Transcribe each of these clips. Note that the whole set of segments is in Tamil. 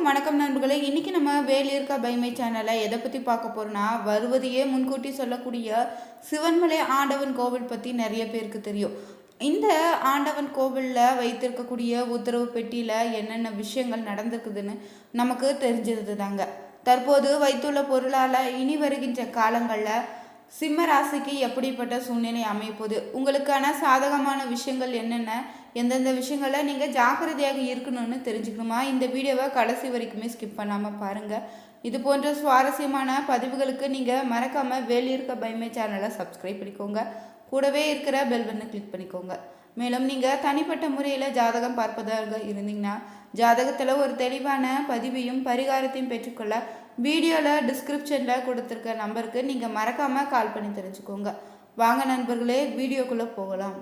வணக்கம் நண்பர்களே. இன்னைக்கு நம்ம வேலியிருக்கா பைமை சேனலில் எதை பற்றி பார்க்க போகிறோன்னா, வருவதையே முன்கூட்டி சொல்லக்கூடிய சிவன்மலை ஆண்டவன் கோவில் பற்றி நிறைய பேருக்கு தெரியும். இந்த ஆண்டவன் கோவிலில் வைத்திருக்கக்கூடிய உத்தரவு பெட்டியில் என்னென்ன விஷயங்கள் நடந்திருக்குதுன்னு நமக்கு தெரிஞ்சது தாங்க. தற்போது வைத்துள்ள பொருளால் இனி வருகின்ற காலங்களில் சிம்ம ராசிக்கு எப்படிப்பட்ட சூழ்நிலை அமைப்போது, உங்களுக்கான சாதகமான விஷயங்கள் என்னென்ன, எந்தெந்த விஷயங்களை நீங்கள் ஜாக்கிரதையாக இருக்கணும்னு தெரிஞ்சுக்கணுமா, இந்த வீடியோவை கடைசி வரைக்குமே ஸ்கிப் பண்ணாமல் பாருங்கள். இது போன்ற சுவாரஸ்யமான பதிவுகளுக்கு நீங்கள் மறக்காமல் வேலியிருக்க பைமை சேனலை சப்ஸ்கிரைப் பண்ணிக்கோங்க. கூடவே இருக்கிற பெல் பட்டனை கிளிக் பண்ணிக்கோங்க. மேலும் நீங்கள் தனிப்பட்ட முறையில் ஜாதகம் பார்ப்பதாக இருந்தீங்கன்னா ஜாதகத்தில் ஒரு தெளிவான பதிவையும் பரிகாரத்தையும் பெற்றுக்கொள்ள வீடியோவில் டிஸ்கிரிப்ஷனில் கொடுத்துருக்க நம்பருக்கு நீங்கள் மறக்காமல் கால் பண்ணி தெரிஞ்சுக்கோங்க. வாங்க நண்பர்களே, வீடியோக்குள்ளே போகலாம்.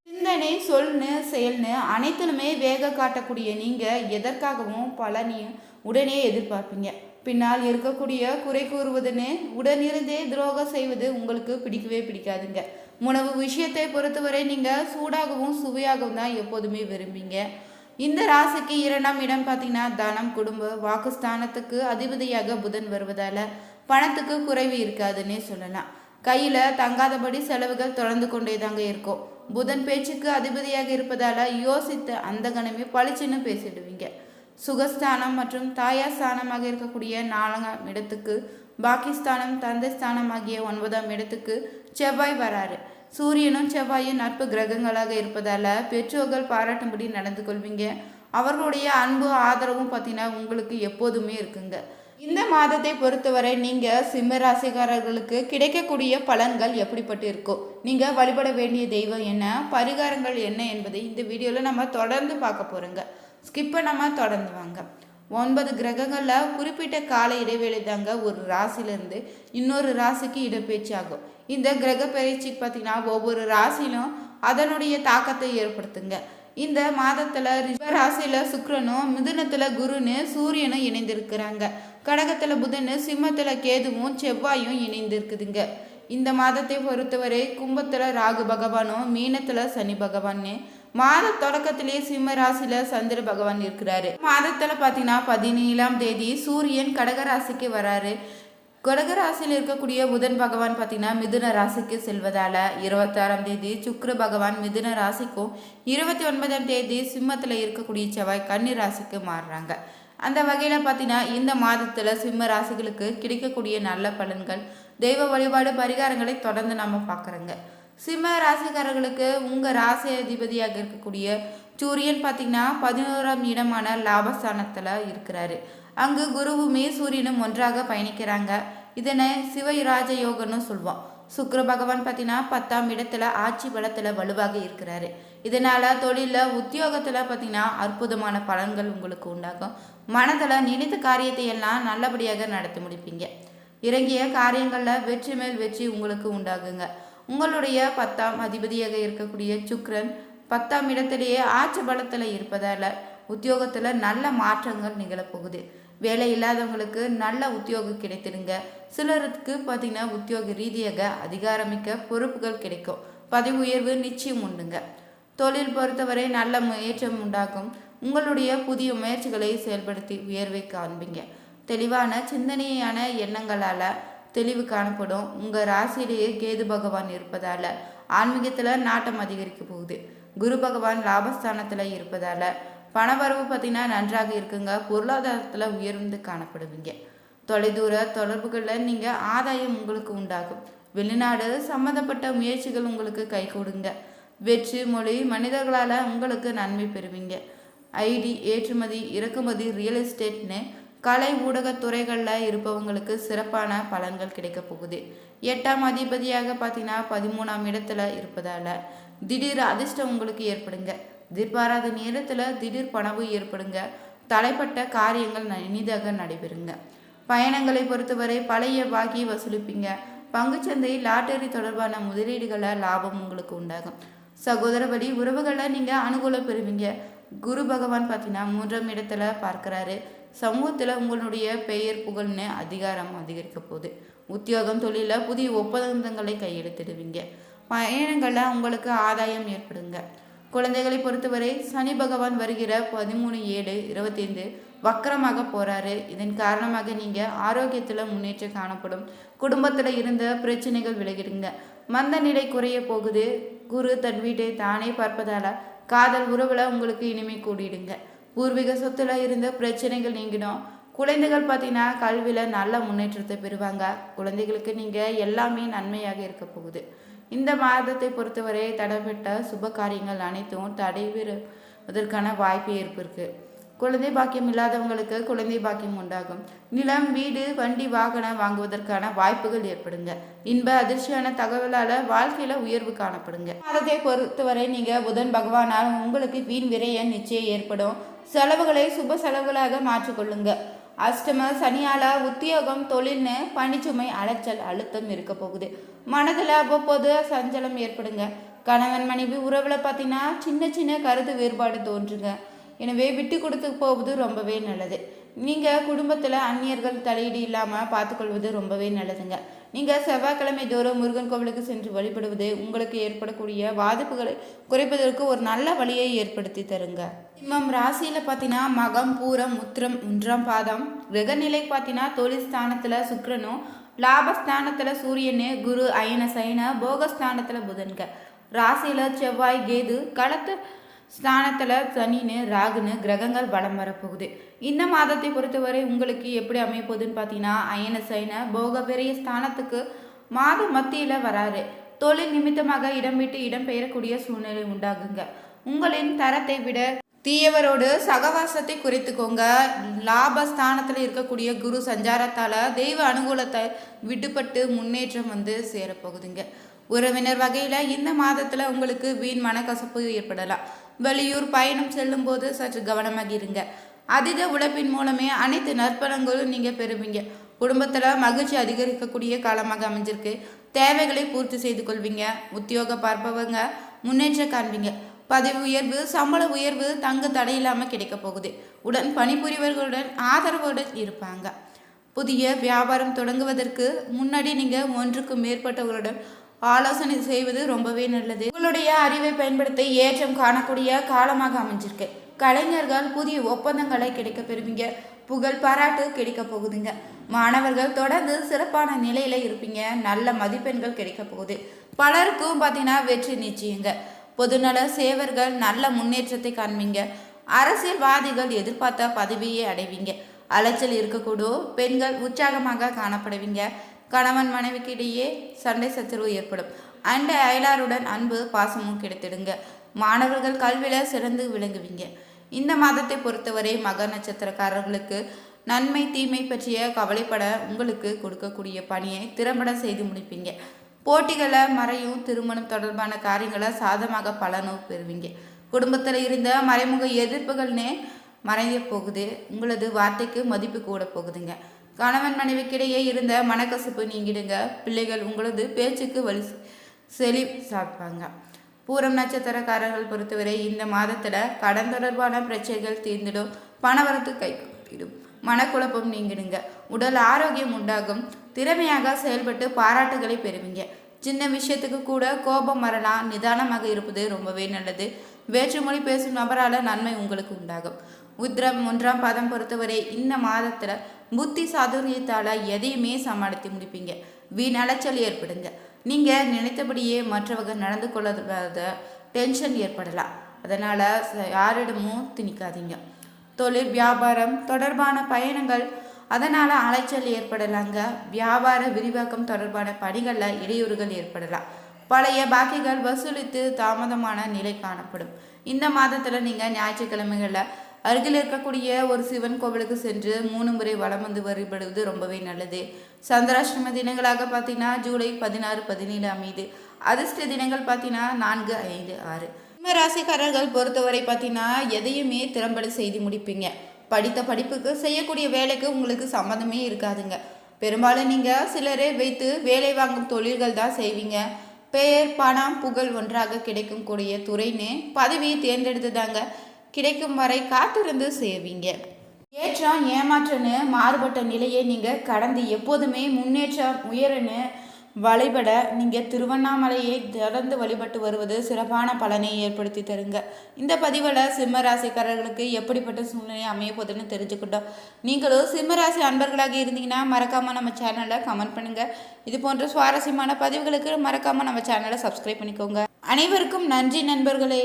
சிந்தனை, சொல்னு, செயல்னு அனைத்திலுமே வேக காட்டக்கூடிய நீங்கள் எதற்காகவும் பலனையும் உடனே எதிர்பார்ப்பீங்க. பின்னால் இருக்கக்கூடிய குறை கூறுவதுன்னு உடனிருந்தே துரோகம் செய்வது உங்களுக்கு பிடிக்கவே பிடிக்காதுங்க. உணவு விஷயத்தை பொறுத்தவரை நீங்கள் சூடாகவும் சுவையாகவும் தான் எப்போதுமே விரும்பீங்க. இந்த ராசிக்கு 2ஆம் இடம் பார்த்தீங்கன்னா தனம், குடும்ப வாக்குஸ்தானத்துக்கு அதிபதியாக புதன் வருவதால் பணத்துக்கு குறைவு இருக்காதுன்னே சொல்லலாம். கையில் தங்காதபடி செலவுகள் தொடர்ந்து கொண்டே தாங்க இருக்கும். புதன் பேச்சுக்கு அதிபதியாக இருப்பதால் யோசித்த அந்த கணமே பளிச்சுன்னு பேசிடுவீங்க. சுகஸ்தானம் மற்றும் தாயார் ஸ்தானமாக இருக்கக்கூடிய 4ஆம் இடத்துக்கு, பாகிஸ்தானம் தந்தை ஸ்தானம் ஆகிய 9ஆம் இடத்துக்கு செவ்வாய் வராரு. சூரியனும் செவ்வாயும் நட்பு கிரகங்களாக இருப்பதால் பெற்றோர்கள் பாராட்டும்படி நடந்து கொள்வீங்க. அவர்களுடைய அன்பு ஆதரவும் பார்த்தீங்கன்னா உங்களுக்கு எப்போதுமே இருக்குங்க. இந்த மாதத்தை பொறுத்தவரை நீங்கள் சிம்ம ராசிக்காரர்களுக்கு கிடைக்கக்கூடிய பலன்கள் எப்படிப்பட்டு இருக்கும், நீங்கள் வழிபட வேண்டிய தெய்வம் என்ன, பரிகாரங்கள் என்ன என்பதை இந்த வீடியோவில் நம்ம தொடர்ந்து பார்க்க போகிறோங்க. ஸ்கிப் பண்ணாமல் தொடர்ந்து வாங்க. 9 கிரகங்களில் குறிப்பிட்ட கால இடைவேளை தாங்க ஒரு ராசியிலேருந்து இன்னொரு ராசிக்கு இடப்பெயர்ச்சி ஆகும். இந்த கிரக பயிற்சிக்கு பார்த்தீங்கன்னா ஒவ்வொரு ராசியிலும் அதனுடைய தாக்கத்தை ஏற்படுத்துங்க. இந்த மாதத்தில் ரிஷப ராசியில் சுக்கிரனும், மிதுனத்தில் குருன்னு சூரியனும் இணைந்திருக்கிறாங்க. கடகத்தில் புதன், சிம்மத்தில் கேதுவும் செவ்வாயும் இணைந்திருக்குதுங்க. இந்த மாதத்தை பொறுத்தவரை கும்பத்தில் ராகு பகவானும், மீனத்தில் சனி பகவான்னு, மாத தொடக்கத்திலே சிம்ம ராசியில சந்திர பகவான் இருக்கிறாரு. மாதத்துல பாத்தீங்கன்னா 17ஆம் தேதி சூரியன் கடகராசிக்கு வராரு. கடகராசியில் இருக்கக்கூடிய புதன் பகவான் பார்த்தீங்கன்னா மிதுன ராசிக்கு செல்வதால 26ஆம் தேதி சுக்கிர பகவான் மிதுன ராசிக்கும், 29ஆம் தேதி சிம்மத்தில் இருக்கக்கூடிய செவ்வாய் கன்னி ராசிக்கு மாறுறாங்க. அந்த வகையில் பார்த்தீங்கன்னா இந்த மாதத்தில் சிம்ம ராசிகளுக்கு கிடைக்கக்கூடிய நல்ல பலன்கள், தெய்வ வழிபாடு, பரிகாரங்களை தொடர்ந்து நம்ம பார்க்குறோங்க. சிம்ம ராசிக்காரர்களுக்கு உங்கள் ராசி அதிபதியாக இருக்கக்கூடிய சூரியன் பார்த்தீங்கன்னா 11ஆம் இடமான லாபஸ்தானத்தில் இருக்கிறாரு. அங்கு குருவுமே சூரியனும் ஒன்றாக பயணிக்கிறாங்க. இதனை சிவராஜ யோகன்னு சொல்லுவோம். சுக்கிர பகவான் பார்த்தீங்கன்னா 10ஆம் இடத்துல ஆட்சி பலத்தில் வலுவாக இருக்கிறாரு. இதனால் தொழிலில், உத்தியோகத்தில் பார்த்தீங்கன்னா அற்புதமான பலன்கள் உங்களுக்கு உண்டாகும். மனதில் நினைத்த காரியத்தை எல்லாம் நல்லபடியாக நடத்தி முடிப்பீங்க. இறங்கிய காரியங்களில் வெற்றி மேல் வெற்றி உங்களுக்கு உண்டாகுங்க. உங்களுடைய 10ஆம் அதிபதியாக இருக்கக்கூடிய சுக்கிரன் 10ஆம் இடத்திலேயே ஆட்சி பலத்தில் இருப்பதால் உத்தியோகத்தில் நல்ல மாற்றங்கள் நிகழப்போகுது. வேலை இல்லாதவங்களுக்கு நல்ல உத்தியோகம் கிடைத்திடுங்க. சிலருக்கு பார்த்தீங்கன்னா உத்தியோக ரீதியாக அதிகாரமிக்க பொறுப்புகள் கிடைக்கும். பதவி உயர்வு நிச்சயம் உண்டுங்க. தொழில் பொறுத்தவரை நல்ல முயற்றம் உண்டாகும். உங்களுடைய புதிய முயற்சிகளை செயல்படுத்தி உயர்வை காண்பீங்க. தெளிவான சிந்தனையான எண்ணங்களால் தெளிவு காணப்படும். உங்கள் ராசியிலேயே கேது பகவான் இருப்பதால் ஆன்மீகத்தில் நாட்டம் அதிகரிக்க போகுது. குரு பகவான் லாபஸ்தானத்தில் இருப்பதால் பணவரவு பார்த்தீங்கன்னா நன்றாக இருக்குங்க. பொருளாதாரத்தில் உயர்ந்து காணப்படுவீங்க. தொலைதூர தொடர்புகளில் நீங்கள் ஆதாயம் உங்களுக்கு உண்டாகும். வெளிநாடு சம்மந்தப்பட்ட முயற்சிகள் உங்களுக்கு கை கொடுங்க. வெற்றி மொழி மனிதர்களால் உங்களுக்கு நன்மை பெறுவீங்க. ஐடி, ஏற்றுமதி, இறக்குமதி, ரியல் எஸ்டேட்னு கலை ஊடக துறைகளில் இருப்பவங்களுக்கு சிறப்பான பலன்கள் கிடைக்க போகுது. 8ஆம் அதிபதியாக பார்த்தீங்கன்னா 13ஆம் இடத்துல இருப்பதால் திடீர் அதிர்ஷ்டம் உங்களுக்கு ஏற்படுங்க. எதிர்பாராத நேரத்தில் திடீர் பணவு ஏற்படுங்க. தலைப்பட்ட காரியங்கள் இனிதாக நடைபெறுங்க. பயணங்களை பொறுத்தவரை பழைய பாக்கியை வசூலிப்பீங்க. பங்குச்சந்தை, லாட்டரி தொடர்பான முதலீடுகளில் லாபம் உங்களுக்கு உண்டாகும். சகோதர வழி உறவுகளை நீங்கள் அனுகூலம் பெறுவீங்க. குரு பகவான் பார்த்தீங்கன்னா 3ஆம் இடத்துல பார்க்குறாரு. சமூகத்தில் உங்களுடைய பெயர், புகழ்னு அதிகாரம் அதிகரிக்க போகுது. உத்தியோகம், தொழிலில் புதிய ஒப்பந்தங்களை கையெழுத்திடுவீங்க. பயணங்களில் உங்களுக்கு ஆதாயம் ஏற்படுங்க. குழந்தைகளை பொறுத்தவரை சனி பகவான் வருகிற 13/7/25 வக்கரமாக போறாரு. இதன் காரணமாக நீங்க ஆரோக்கியத்துல முன்னேற்றம் காணப்படும். குடும்பத்துல இருந்த பிரச்சனைகள் விலகிடுங்க. மந்த நிலை குறைய போகுது. குரு தன் வீட்டை தானே பார்ப்பதால காதல் உறவுல உங்களுக்கு இனிமை கூடிடுங்க. பூர்வீக சொத்துல இருந்த பிரச்சனைகள் நீங்கிடும். குழந்தைகள் பார்த்தீங்கன்னா கல்வியில் நல்ல முன்னேற்றத்தை பெறுவாங்க. குழந்தைகளுக்கு நீங்கள் எல்லாமே நன்மையாக இருக்க போகுது. இந்த மாதத்தை பொறுத்தவரை தடைப்பட்ட சுப காரியங்கள் அனைத்தும் தடைபெறுவதற்கான வாய்ப்பு ஏற்பருக்கு. குழந்தை பாக்கியம் இல்லாதவங்களுக்கு குழந்தை பாக்கியம் உண்டாகும். நிலம், வீடு, வண்டி, வாகனம் வாங்குவதற்கான வாய்ப்புகள் ஏற்படுங்க. இன்ப அதிர்ச்சியான தகவலால் வாழ்க்கையில் உயர்வு காணப்படுங்க. மாதத்தை பொறுத்தவரை நீங்கள் புதன் பகவானால் உங்களுக்கு வீண் விரயம் நிச்சயம் ஏற்படும். செலவுகளை சுப செலவுகளாக மாற்றிக்கொள்ளுங்க. அஷ்டம சனியால உத்தியோகம், தொழில்னு பணிச்சுமை, அலைச்சல், அழுத்தம் இருக்க போகுது. மனதில் அவ்வப்போது சஞ்சலம் ஏற்படுங்க. கணவன் மனைவி உறவுல பார்த்தீங்கன்னா சின்ன சின்ன கருத்து வேறுபாடு தோன்றுங்க. எனவே விட்டு கொடுத்து போவது ரொம்பவே நல்லது. நீங்கள் குடும்பத்தில் அந்நியர்கள் தலையீடு இல்லாமல் பார்த்துக்கொள்வது ரொம்பவே நல்லதுங்க. நீங்கள் செவ்வாய்க்கிழமை தோறும் முருகன் கோவிலுக்கு சென்று வழிபடுவது உங்களுக்கு ஏற்படக்கூடிய பாதிப்புகளை குறைப்பதற்கு ஒரு நல்ல வழியை ஏற்படுத்தி தருங்க. சிம்மம் ராசியில் பார்த்தீங்கன்னா மகம், பூரம், உத்திரம் 1ஆம் பாதம். கிரகநிலை பார்த்தீங்கன்னா தொழில் ஸ்தானத்தில் சுக்கிரனும், லாபஸ்தானத்தில் சூரியனு, குரு, அயன சயன, போகஸ்தானத்தில் புதன்க. ராசியில் செவ்வாய், கேது, களத்து ஸ்தானத்தில் சனின்னு, ராகுன்னு கிரகங்கள் வலம் வரப்போகுது. இந்த மாதத்தை பொறுத்தவரை உங்களுக்கு எப்படி அமைய போகுதுன்னு பார்த்தீங்கன்னா அயன சைன போக பெரிய ஸ்தானத்துக்கு மாத மத்தியில் வராரு. தொழில் நிமித்தமாக இடம் விட்டு இடம் பெயரக்கூடிய சூழ்நிலை உண்டாகுங்க. உங்களின் தரத்தை விட தீயவரோடு சகவாசத்தை குறைத்துக்கோங்க. லாபஸ்தானத்தில் இருக்கக்கூடிய குரு சஞ்சாரத்தால் தெய்வ அனுகூலத்தை விடுபட்டு முன்னேற்றம் சேரப்போகுதுங்க. உறவினர் வகையில் இந்த மாதத்தில் உங்களுக்கு வீண் மனக்கசப்பு ஏற்படலாம். வெளியூர் பயணம் செல்லும் போது சற்று கவனமாக இருங்க. அதிக உழைப்பின் மூலமே அனைத்து நற்பலன்களும் நீங்கள் பெறுவீங்க. குடும்பத்தில் மகிழ்ச்சி அதிகரிக்கக்கூடிய காலமாக அமைஞ்சிருக்கு. தேவைகளை பூர்த்தி செய்து கொள்வீங்க. உத்தியோக பார்ப்பவங்க முன்னேற்றம் காண்பீங்க. பதவி உயர்வு, சம்பள உயர்வு தங்கு தடையில்லாமல் கிடைக்க போகுது. உடன் பணிபுரிவர்களுடன் ஆதரவுடன் இருப்பாங்க. புதிய வியாபாரம் தொடங்குவதற்கு முன்னாடி நீங்கள் ஒன்றுக்கு மேற்பட்டவர்களுடன் ஆலோசனை செய்வது ரொம்பவே நல்லது. உங்களுடைய அறிவை பயன்படுத்தி ஏற்றம் காணக்கூடிய காலமாக அமைஞ்சிருக்கு. கலைஞர்கள் புதிய ஒப்பந்தங்களை கிடைக்க பெறுவீங்க. புகழ் பாராட்டு கிடைக்க போகுதுங்க. மாணவர்கள் தொடர்ந்து சிறப்பான நிலையில இருப்பீங்க. நல்ல மதிப்பெண்கள் கிடைக்க போகுது. பலருக்கும் பார்த்தீங்கன்னா வெற்றி நிச்சயங்க. பொதுநல சேவர்கள் நல்ல முன்னேற்றத்தை காண்பீங்க. அரசியல்வாதிகள் எதிர்பார்த்த பதவியை அடைவீங்க. அலைச்சல் இருக்கக்கூடும். பெண்கள் உற்சாகமாக காணப்படுவீங்க. கணவன் மனைவிக்கு இடையே சண்டை சச்சரவு ஏற்படும். அண்டை அயலாருடன் அன்பு பாசமும் கிடைத்திடுங்க. மாணவர்கள் கல்வியில் சிறந்து விளங்குவீங்க. இந்த மாதத்தை பொறுத்தவரை மக நட்சத்திரக்காரர்களுக்கு நன்மை தீமை பற்றிய கவலைப்பட உங்களுக்கு கொடுக்கக்கூடிய பணியை திறம்பட செய்து முடிப்பீங்க. போட்டிகளை மறையும். திருமணம் தொடர்பான காரியங்களை சாதமாக பலனும் பெறுவீங்க. குடும்பத்தில் இருந்த மறைமுக எதிர்ப்புகள்னே மறைய போகுது. உங்களது வார்த்தைக்கு மதிப்பு கூட போகுதுங்க. கணவன் மனைவிக்கிடையே இருந்த மனக்கசப்பு நீங்கிடுங்க. பிள்ளைகள் உங்களது பேச்சுக்கு வழி செலி சாப்பிப்பாங்க. பூரம் நட்சத்திரக்காரர்கள் பொறுத்தவரை இந்த மாதத்தில் கடன் தொடர்பான பிரச்சனைகள் தீர்ந்துடும். பணவரத்து கைவிடும். மனக்குழப்பம் நீங்கிடுங்க. உடல் ஆரோக்கியம் உண்டாகும். திறமையாக செயல்பட்டு பாராட்டுகளை பெறுவீங்க. சின்ன விஷயத்துக்கு கூட கோபம் வரலாம். நிதானமாக இருப்பது ரொம்பவே நல்லது. வேற்றுமொழி பேசும் நபரால் நன்மை உங்களுக்கு உண்டாகும். உத்திரம் 1ஆம் பாதம் பொறுத்தவரை இந்த மாதத்தில் புத்தி சாதுரியத்தால் எதையுமே சமாளித்து முடிப்பீங்க. வீண் அலைச்சல் ஏற்படுங்க. நீங்கள் நினைத்தபடியே மற்றவங்க நடந்து கொள்ளாத டென்ஷன் ஏற்படலாம். அதனால் யாரிடமும் திணிக்காதீங்க. தொழில் வியாபாரம் தொடர்பான பயணங்கள் அதனால் அலைச்சல் ஏற்படலாங்க. வியாபார விரிவாக்கம் தொடர்பான பணிகளில் இடையூறுகள் ஏற்படலாம். பழைய பாக்கிகள் வசூலித்து தாமதமான நிலை காணப்படும். இந்த மாதத்தில் நீங்கள் ஞாயிற்றுக்கிழமைகளில் அருகில் இருக்கக்கூடிய ஒரு சிவன் கோவிலுக்கு சென்று 3 முறை வலம் வழிபடுவது ரொம்பவே நல்லது. சந்திராஷ்டம தினங்களாக பார்த்தீங்கன்னா ஜூலை 16, 17 அமைது. அதிர்ஷ்ட தினங்கள் பார்த்தீங்கன்னா 4, 5, 6. சிம்ம ராசிக்காரர்கள் பொறுத்தவரை பார்த்தீங்கன்னா எதையுமே திறம்பட செய்து முடிப்பீங்க. படித்த படிப்புக்கு செய்யக்கூடிய வேலைக்கு உங்களுக்கு சம்மந்தமே இருக்காதுங்க. பெரும்பாலும் நீங்கள் சிலரை வைத்து வேலை வாங்கும் தொழில்கள் தான் செய்வீங்க. பெயர், பணம், புகழ் ஒன்றாக கிடைக்கும் கூடிய துறைன்னு பதவியை தேர்ந்தெடுத்து தாங்க கிடைக்கும் வரை காத்திருந்து செய்வீங்க. ஏற்றம் ஏமாற்றன்னு மாறுபட்ட நிலையை நீங்கள் கடந்து எப்போதுமே முன்னேற்றம் உயரன்னு வழிபட நீங்கள் திருவண்ணாமலையை தொடர்ந்து வழிபட்டு வருவது சிறப்பான பலனை ஏற்படுத்தி தருங்க. இந்த பதிவில் சிம்ம ராசிக்காரர்களுக்கு எப்படிப்பட்ட சூழ்நிலை அமைய போகுதுன்னு தெரிஞ்சுக்கிட்டோம். நீங்களும் சிம்ம ராசி அன்பர்களாக இருந்தீங்கன்னா மறக்காமல் நம்ம சேனலை கமெண்ட் பண்ணுங்கள். இது போன்ற சுவாரஸ்யமான பதிவுகளுக்கு மறக்காமல் நம்ம சேனலை சப்ஸ்கிரைப் பண்ணிக்கோங்க. அனைவருக்கும் நன்றி நண்பர்களே.